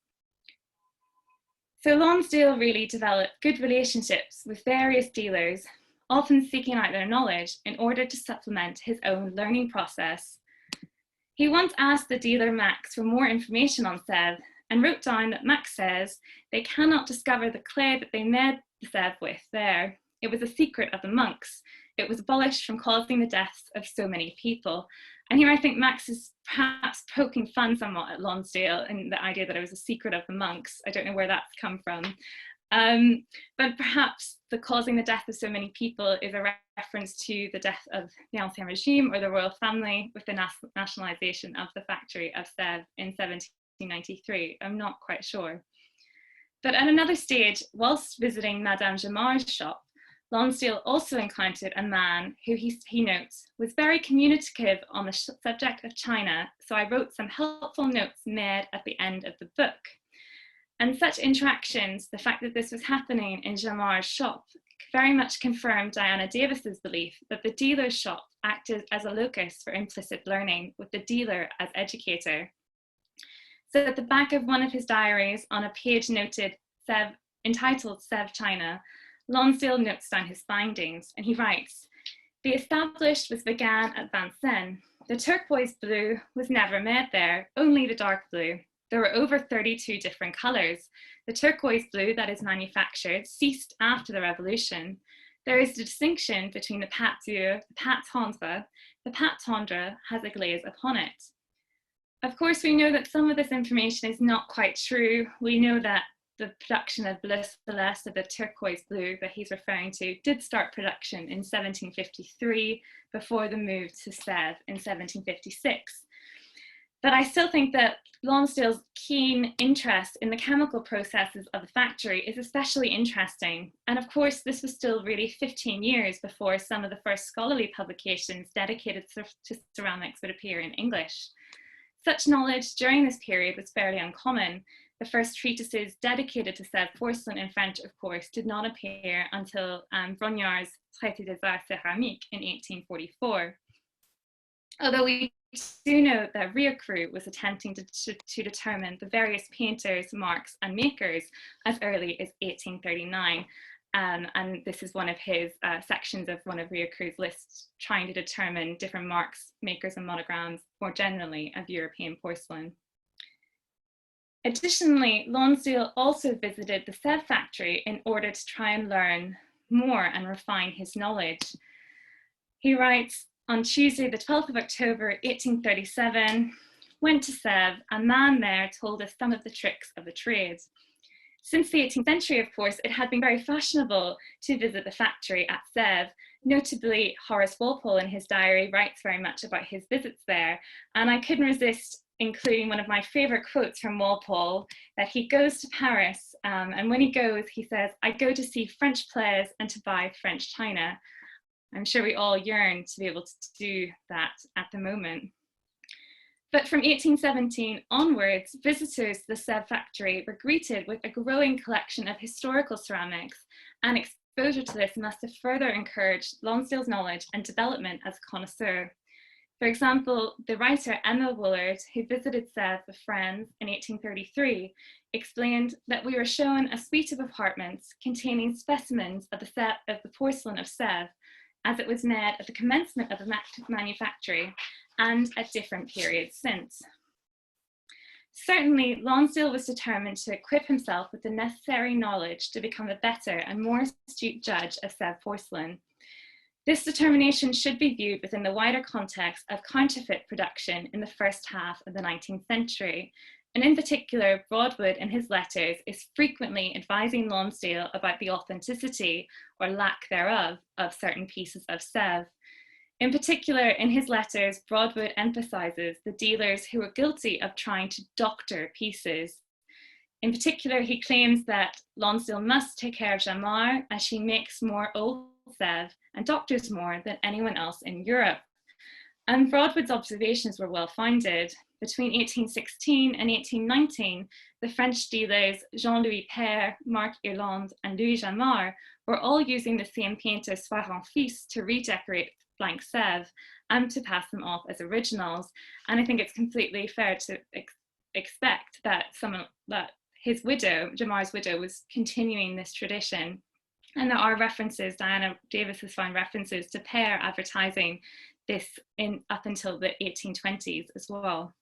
So Lonsdale really developed good relationships with various dealers, often seeking out their knowledge in order to supplement his own learning process. He once asked the dealer Max for more information on Sèvres and wrote down that Max says they cannot discover the clay that they made the Sèvres with there. It was a secret of the monks. It was abolished from causing the deaths of so many people. And here I think Max is perhaps poking fun somewhat at Lonsdale and the idea that it was a secret of the monks. I don't know where that's come from. But perhaps the causing the death of so many people is a reference to the death of the Ancien Regime or the royal family with the nationalisation of the factory of Sèvres in 1793. I'm not quite sure. But at another stage, whilst visiting Madame Jamar's shop, Lonsdale also encountered a man who he notes was very communicative on the subject of China, so I wrote some helpful notes made at the end of the book. And such interactions, the fact that this was happening in Jamar's shop, very much confirmed Diana Davis's belief that the dealer's shop acted as a locus for implicit learning, with the dealer as educator. So at the back of one of his diaries, on a page noted entitled Sèvres China, Lonsdale notes down his findings, and he writes, "The established was began at Vincennes. The turquoise blue was never made there, only the dark blue. There were over 32 different colours. The turquoise blue that is manufactured ceased after the revolution. There is a distinction between the pâte dure, the pâte tendre. The pâte tendre has a glaze upon it. Of course, we know that some of this information is not quite true. We know that the production of bleu celeste, of the turquoise blue that he's referring to, did start production in 1753 before the move to Sèvres in 1756. But I still think that Lonsdale's keen interest in the chemical processes of the factory is especially interesting. And of course, this was still really 15 years before some of the first scholarly publications dedicated to ceramics would appear in English. Such knowledge during this period was fairly uncommon. The first treatises dedicated to Sèvres porcelain in French, of course, did not appear until Brognard's Traité des Arts Céramiques in 1844. Although we do know that Rieucroux was attempting to determine the various painters, marks, and makers as early as 1839. And this is one of his sections of one of Rieucroux's lists, trying to determine different marks, makers, and monograms more generally of European porcelain. Additionally, Lonsdale also visited the Sèvres factory in order to try and learn more and refine his knowledge. He writes, on Tuesday, the 12th of October, 1837, went to Sèvres. A man there told us some of the tricks of the trade. Since the 18th century, of course, it had been very fashionable to visit the factory at Sèvres. Notably, Horace Walpole in his diary writes very much about his visits there. And I couldn't resist including one of my favorite quotes from Walpole, that he goes to Paris, and when he goes, he says, "I go to see French plays and to buy French china." I'm sure we all yearn to be able to do that at the moment. But from 1817 onwards, visitors to the Sèvres factory were greeted with a growing collection of historical ceramics, and exposure to this must have further encouraged Lonsdale's knowledge and development as a connoisseur. For example, the writer Emma Woolard, who visited Sèvres with friends in 1833, explained that we were shown a suite of apartments containing specimens of the porcelain of Sèvres, as it was made at the commencement of the manufactory and at different periods since. Certainly, Lonsdale was determined to equip himself with the necessary knowledge to become a better and more astute judge of Sèvres porcelain. This determination should be viewed within the wider context of counterfeit production in the first half of the 19th century. And in particular, Broadwood in his letters is frequently advising Lonsdale about the authenticity or lack thereof of certain pieces of Sèvres. In particular, in his letters, Broadwood emphasizes the dealers who were guilty of trying to doctor pieces. In particular, he claims that Lonsdale must take care of Jamard as she makes more old Sèvres and doctors more than anyone else in Europe. And Broadwood's observations were well founded. Between 1816 and 1819, the French dealers Jean-Louis Père, Marc Irlande, and Louis Jamard were all using the same painter Swarin-Fils to redecorate blank Sèvres and to pass them off as originals. And I think it's completely fair to expect that his widow, Jamard's widow, was continuing this tradition. And there are references, Diana Davis has found references to Père advertising this up until the 1820s as well.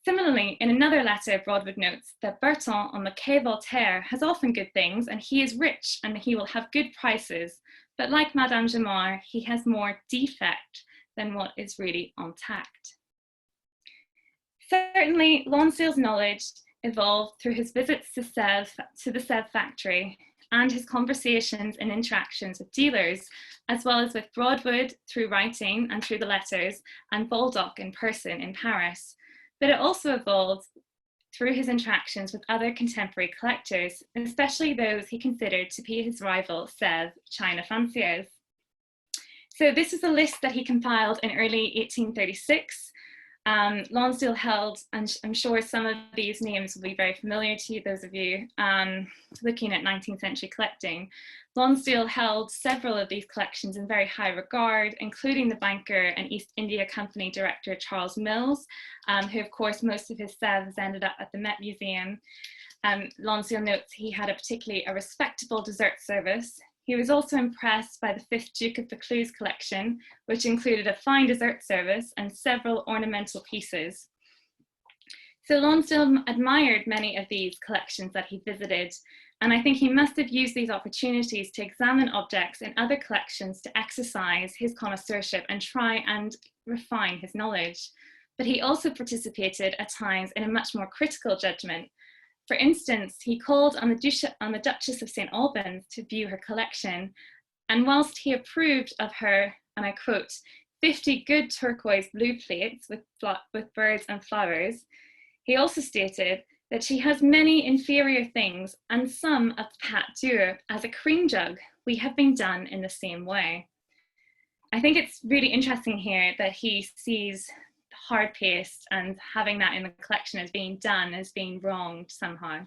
Similarly, in another letter, Broadwood notes that Berton on the Quai Voltaire has often good things, and he is rich and he will have good prices, but like Madame Jamard, he has more defect than what is really intact. Certainly, Lonsdale's knowledge evolved through his visits to the Sèvres factory and his conversations and interactions with dealers, as well as with Broadwood through writing and through the letters, and Baldock in person in Paris. But it also evolved through his interactions with other contemporary collectors, especially those he considered to be his rival Sèvres china fanciers. So this is a list that he compiled in early 1836. Lonsdale held, and I'm sure some of these names will be very familiar to you, those of you looking at 19th century collecting. Lonsdale held several of these collections in very high regard, including the banker and East India Company director Charles Mills, who of course most of his Sèvres ended up at the Met Museum. Lonsdale notes he had a respectable dessert service. He was also impressed by the 5th Duke of Buccleuch's collection, which included a fine dessert service and several ornamental pieces. So Lonsdale admired many of these collections that he visited, and I think he must have used these opportunities to examine objects in other collections to exercise his connoisseurship and try and refine his knowledge. But he also participated at times in a much more critical judgment. For instance, he called on the Duchess of St. Albans to view her collection, and whilst he approved of her, and I quote, 50 good turquoise blue plates with birds and flowers, he also stated that she has many inferior things and some of the pâte dure as a cream jug. We have been done in the same way. I think it's really interesting here that he sees hard paste and having that in the collection as being done, as being wronged somehow.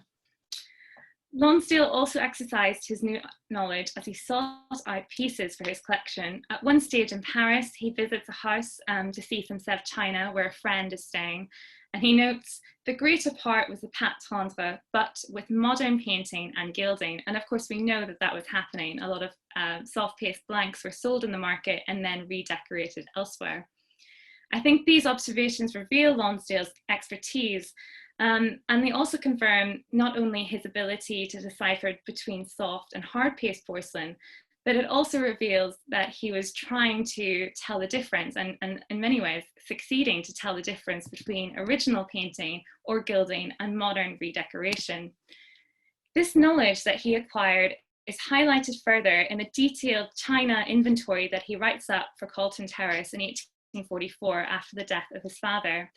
Lonsdale also exercised his new knowledge as he sought out pieces for his collection. At one stage in Paris, he visits a house to see some Sevres china where a friend is staying, and he notes the greater part was the pâte tendre, but with modern painting and gilding. And of course, we know that that was happening. A lot of soft paste blanks were sold in the market and then redecorated elsewhere. I think these observations reveal Lonsdale's expertise, and they also confirm not only his ability to decipher between soft and hard paste porcelain, but it also reveals that he was trying to tell the difference and in many ways succeeding to tell the difference between original painting or gilding and modern redecoration. This knowledge that he acquired is highlighted further in a detailed china inventory that he writes up for Carlton Terrace in 1844 after the death of his father.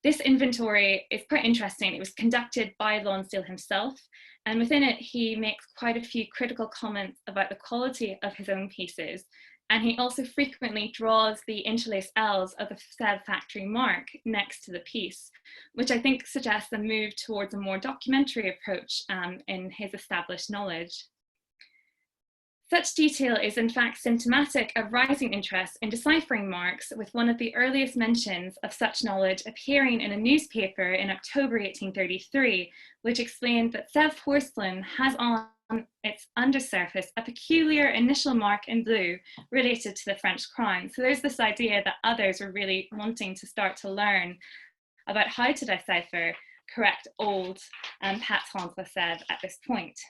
This inventory is quite interesting. It was conducted by Lonsdale himself, and within it he makes quite a few critical comments about the quality of his own pieces, and he also frequently draws the interlaced L's of the Sevres factory mark next to the piece, which I think suggests a move towards a more documentary approach in his established knowledge. Such detail is in fact symptomatic of rising interest in deciphering marks, with one of the earliest mentions of such knowledge appearing in a newspaper in October 1833, which explained that Sevres porcelain has on its undersurface a peculiar initial mark in blue related to the French crown. So there's this idea that others were really wanting to start to learn about how to decipher correct old pâte tendre Sevres at this point.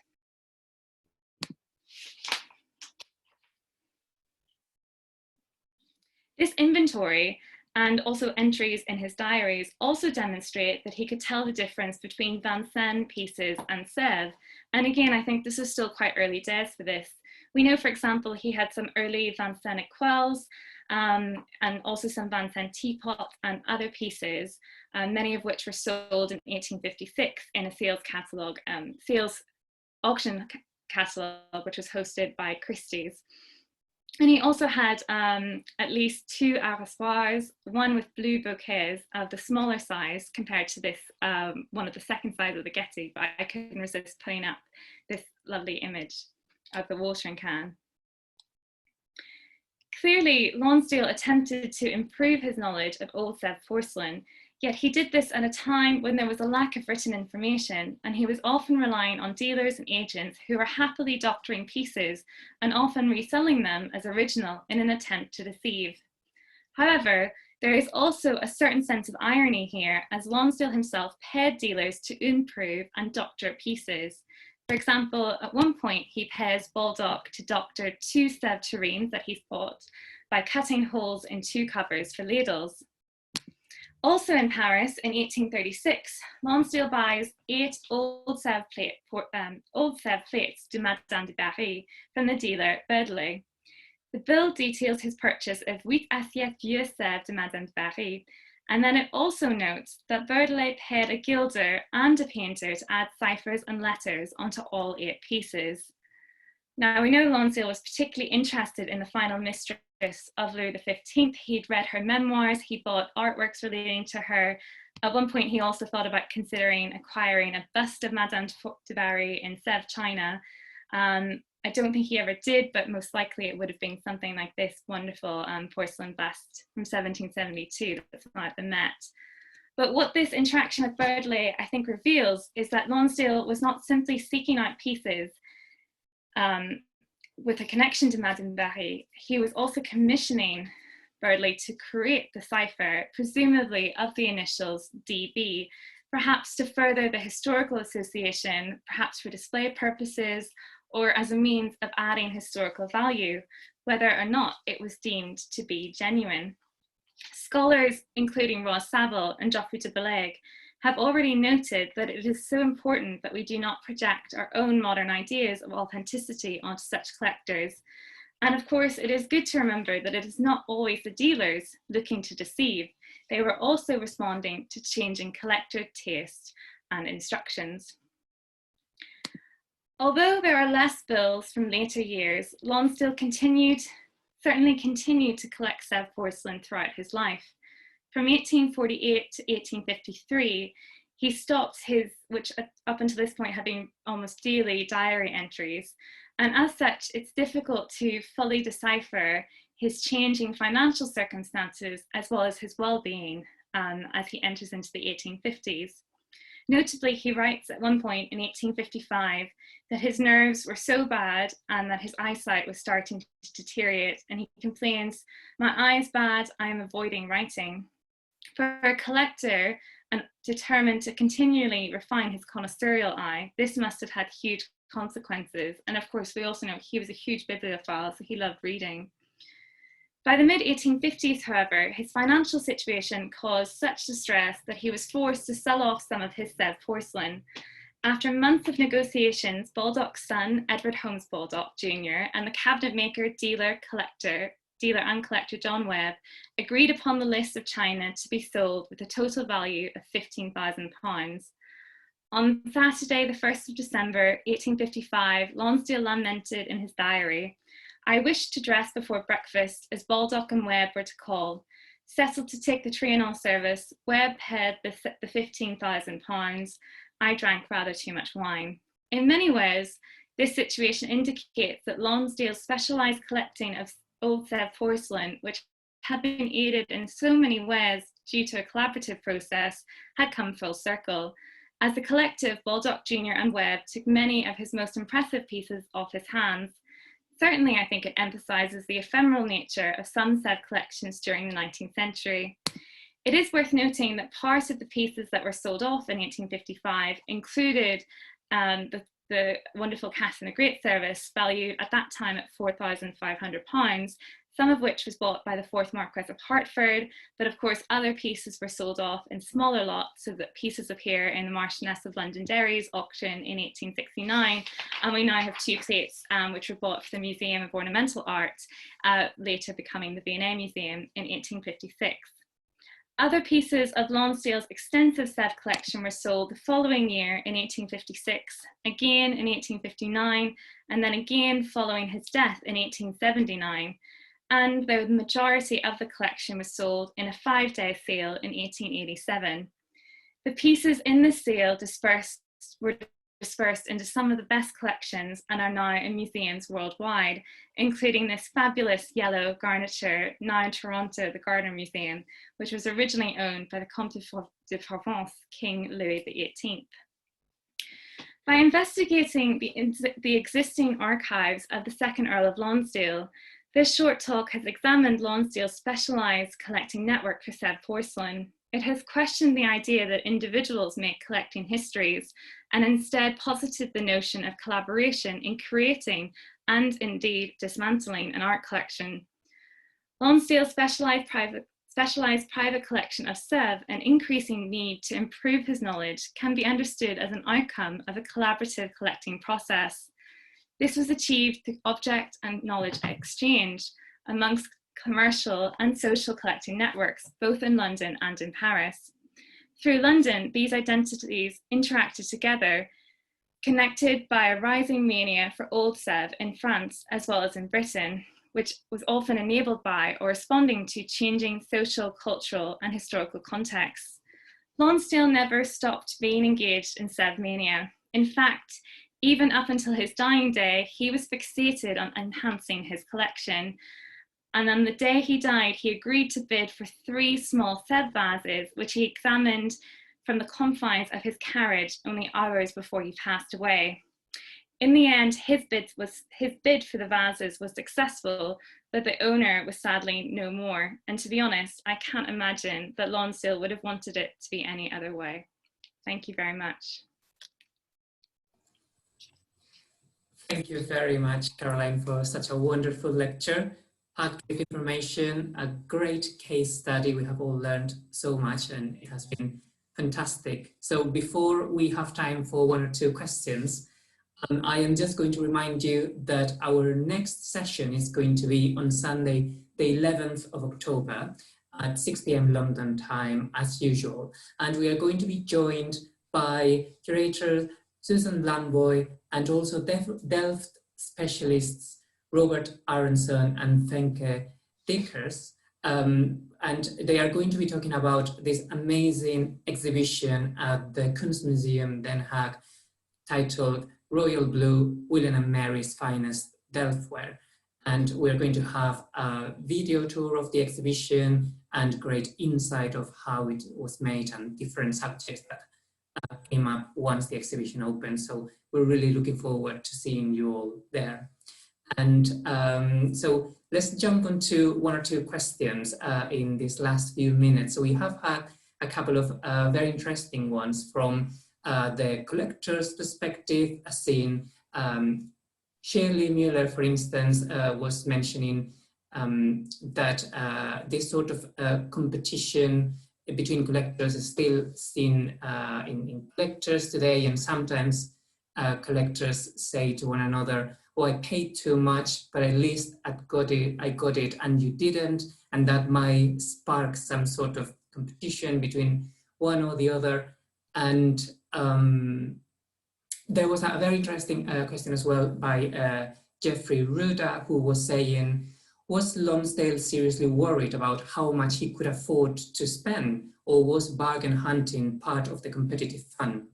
This inventory and also entries in his diaries also demonstrate that he could tell the difference between Vincennes pieces and Sevres. And again, I think this is still quite early days for this. We know, for example, he had some early Vincennes quails and also some Vincennes teapots and other pieces, many of which were sold in 1856 in a sales catalogue, sales auction catalogue, which was hosted by Christie's. And he also had at least 2 arrosoirs, one with blue bouquets of the smaller size compared to this, one of the second size of the Getty, but I couldn't resist putting up this lovely image of the watering can. Clearly, Lonsdale attempted to improve his knowledge of Old Sevres porcelain, yet he did this at a time when there was a lack of written information, and he was often relying on dealers and agents who were happily doctoring pieces and often reselling them as original in an attempt to deceive. However, there is also a certain sense of irony here, as Lonsdale himself paid dealers to improve and doctor pieces. For example, at one point he pays Baldock to doctor 2 Sevres tureens that he's bought by cutting holes in 2 covers for ladles. Also in Paris in 1836, Lonsdale buys 8 old Sevres plates de Madame de Barry from the dealer Broadwood. The bill details his purchase of 8 assiettes vieux Sevres de Madame de Barry, and then it also notes that Broadwood paid a gilder and a painter to add ciphers and letters onto all 8 pieces. Now, we know Lonsdale was particularly interested in the final mistress of Louis XV. He'd read her memoirs, he bought artworks relating to her. At one point, he also thought about considering acquiring a bust of Madame de Barry in Sevres china. I don't think he ever did, but most likely it would have been something like this wonderful porcelain bust from 1772 that's at the Met. But what this interaction with Broadwood, I think, reveals is that Lonsdale was not simply seeking out pieces with a connection to Madame Barry, he was also commissioning Birdley to create the cipher, presumably of the initials DB, perhaps to further the historical association, perhaps for display purposes, or as a means of adding historical value, whether or not it was deemed to be genuine. Scholars, including Ross Saville and Geoffrey de Beleg, have already noted that it is so important that we do not project our own modern ideas of authenticity onto such collectors. And of course, it is good to remember that it is not always the dealers looking to deceive. They were also responding to changing collector taste and instructions. Although there are less bills from later years, Lonsdale certainly continued to collect Sèvres porcelain throughout his life. From 1848 to 1853, he stopped his, which up until this point had been almost daily diary entries. And as such, it's difficult to fully decipher his changing financial circumstances as well as his well-being as he enters into the 1850s. Notably, he writes at one point in 1855 that his nerves were so bad and that his eyesight was starting to deteriorate, and he complains, "My eye is bad, I am avoiding writing." For a collector and determined to continually refine his connoisseurial eye, this must have had huge consequences. And of course, we also know he was a huge bibliophile, so he loved reading. By the mid-1850s, however, his financial situation caused such distress that he was forced to sell off some of his Sèvres porcelain. After months of negotiations, Baldock's son, Edward Holmes Baldock Jr., and the cabinet maker, dealer and collector John Webb agreed upon the list of china to be sold with a total value of £15,000. On Saturday, the 1st of December, 1855, Lonsdale lamented in his diary, "I wished to dress before breakfast as Baldock and Webb were to call. Settled to take the Triennial service, Webb had the £15,000. I drank rather too much wine." In many ways, this situation indicates that Lonsdale's specialised collecting of old Sèvres porcelain, which had been aided in so many ways due to a collaborative process, had come full circle. As the collective, Baldock Jr. and Webb took many of his most impressive pieces off his hands. Certainly, I think it emphasises the ephemeral nature of some Sèvres collections during the 19th century. It is worth noting that part of the pieces that were sold off in 1855 included the wonderful Catherine the Great service, valued at that time at £4,500, some of which was bought by the 4th Marquess of Hertford, but of course other pieces were sold off in smaller lots, so that pieces appear in the Marchioness of Londonderry's auction in 1869, and we now have two plates which were bought for the Museum of Ornamental Art, later becoming the V&A Museum in 1856. Other pieces of Lonsdale's extensive Sèvres collection were sold the following year in 1856, again in 1859, and then again following his death in 1879. And the majority of the collection was sold in a 5-day sale in 1887. The pieces in this sale were dispersed into some of the best collections and are now in museums worldwide, including this fabulous yellow garniture now in Toronto, the Gardner Museum, which was originally owned by the Comte de Provence, King Louis XVIII. By investigating the existing archives of the second Earl of Lonsdale, this short talk has examined Lonsdale's specialised collecting network for Sèvres porcelain. It has questioned the idea that individuals make collecting histories and instead posited the notion of collaboration in creating and indeed dismantling an art collection. Lonsdale's specialised private collection of Sèvres and increasing need to improve his knowledge can be understood as an outcome of a collaborative collecting process. This was achieved through object and knowledge exchange amongst commercial and social collecting networks, both in London and in Paris. Through London, these identities interacted together, connected by a rising mania for old Sèvres in France as well as in Britain, which was often enabled by or responding to changing social, cultural, and historical contexts. Lonsdale never stopped being engaged in Sèvres-mania. In fact, even up until his dying day, he was fixated on enhancing his collection. And on the day he died, he agreed to bid for 3 small Sèvres vases, which he examined from the confines of his carriage only hours before he passed away. In the end, his bid for the vases was successful, but the owner was sadly no more. And to be honest, I can't imagine that Lonsdale would have wanted it to be any other way. Thank you very much. Thank you very much, Caroline, for such a wonderful lecture. Packed with information, a great case study. We have all learned so much and it has been fantastic. So before we have time for one or two questions, I am just going to remind you that our next session is going to be on Sunday, the 11th of October at 6 p.m. London time, as usual. And we are going to be joined by curator Susan Lamboy and also Delft specialists Robert Aronson and Fenke Dickers. And they are going to be talking about this amazing exhibition at the Kunstmuseum Den Haag titled Royal Blue, William and Mary's Finest Delftware. And we're going to have a video tour of the exhibition and great insight of how it was made and different subjects that came up once the exhibition opened. So we're really looking forward to seeing you all there. And so let's jump into one or two questions in these last few minutes. So we have had a couple of very interesting ones from the collector's perspective, as in Shirley Mueller, for instance, was mentioning that this sort of competition between collectors is still seen in collectors today, and sometimes collectors say to one another, oh, I paid too much, but at least I got it and you didn't, and that might spark some sort of competition between one or the other. And there was a very interesting question as well by Jeffrey Ruda, who was saying, was Lonsdale seriously worried about how much he could afford to spend, or was bargain hunting part of the competitive fun?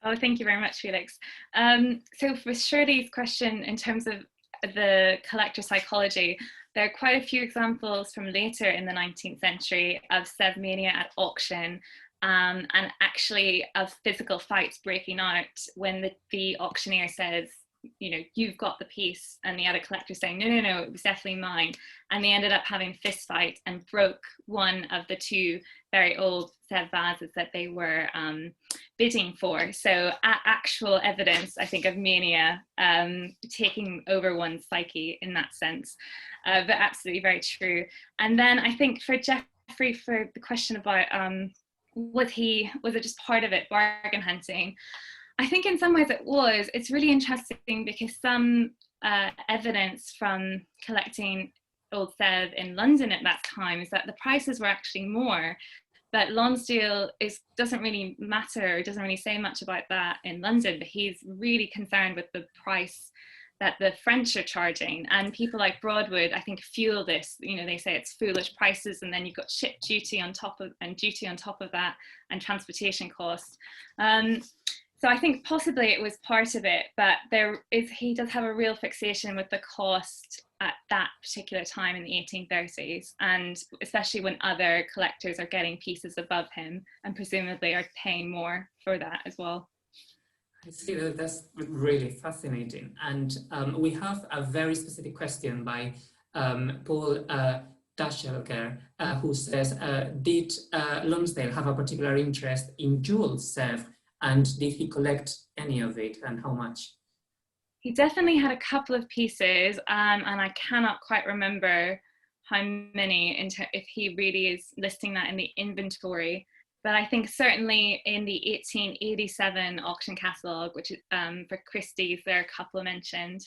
Oh, thank you very much, Felix. So for Shirley's question, in terms of the collector psychology, there are quite a few examples from later in the 19th century of SÈVRES-MANIA at auction, and actually of physical fights breaking out when the auctioneer says, you know, you've got the piece, and the other collector saying, no, no, no, it was definitely mine. And they ended up having a fist fight and broke one of the two very old Sèvres vases that they were bidding for. So actual evidence, I think, of mania taking over one's psyche in that sense, but absolutely very true. And then I think for Jeffrey, for the question about was it just part of it, bargain hunting? I think in some ways it was. It's really interesting because some evidence from collecting old Sèvres in London at that time is that the prices were actually more, but Lonsdale doesn't really matter, doesn't really say much about that in London, but he's really concerned with the price that the French are charging. And people like Broadwood, I think, fuel this. You know, they say it's foolish prices, and then you've got ship duty on top of, and duty on top of that, and transportation costs. So I think possibly it was part of it, but he does have a real fixation with the cost at that particular time in the 1830s, and especially when other collectors are getting pieces above him and presumably are paying more for that as well. I see, that's really fascinating. And we have a very specific question by Paul Daschelger, who says, did Lonsdale have a particular interest in jewels, Sèvres? And did he collect any of it, and how much? He definitely had a couple of pieces, and I cannot quite remember how many, if he really is listing that in the inventory. But I think certainly in the 1887 auction catalogue, which is for Christie's, there are a couple mentioned.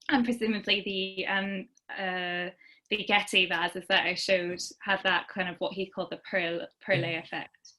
And presumably the Getty vases that I showed had that kind of what he called the perlé effect.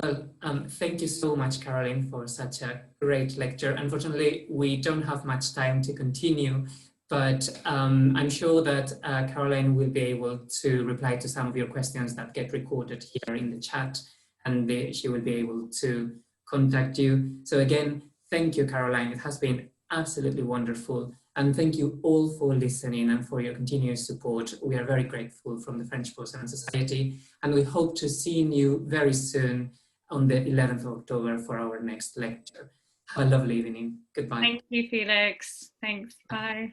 Well, thank you so much, Caroline, for such a great lecture. Unfortunately, we don't have much time to continue, but I'm sure that Caroline will be able to reply to some of your questions that get recorded here in the chat, and she will be able to contact you. So again, thank you, Caroline. It has been absolutely wonderful. And thank you all for listening and for your continuous support. We are very grateful from the French Porcelain Society, and we hope to see you very soon on the 11th of October for our next lecture. Have a lovely evening. Goodbye. Thank you, Felix. Thanks. Bye.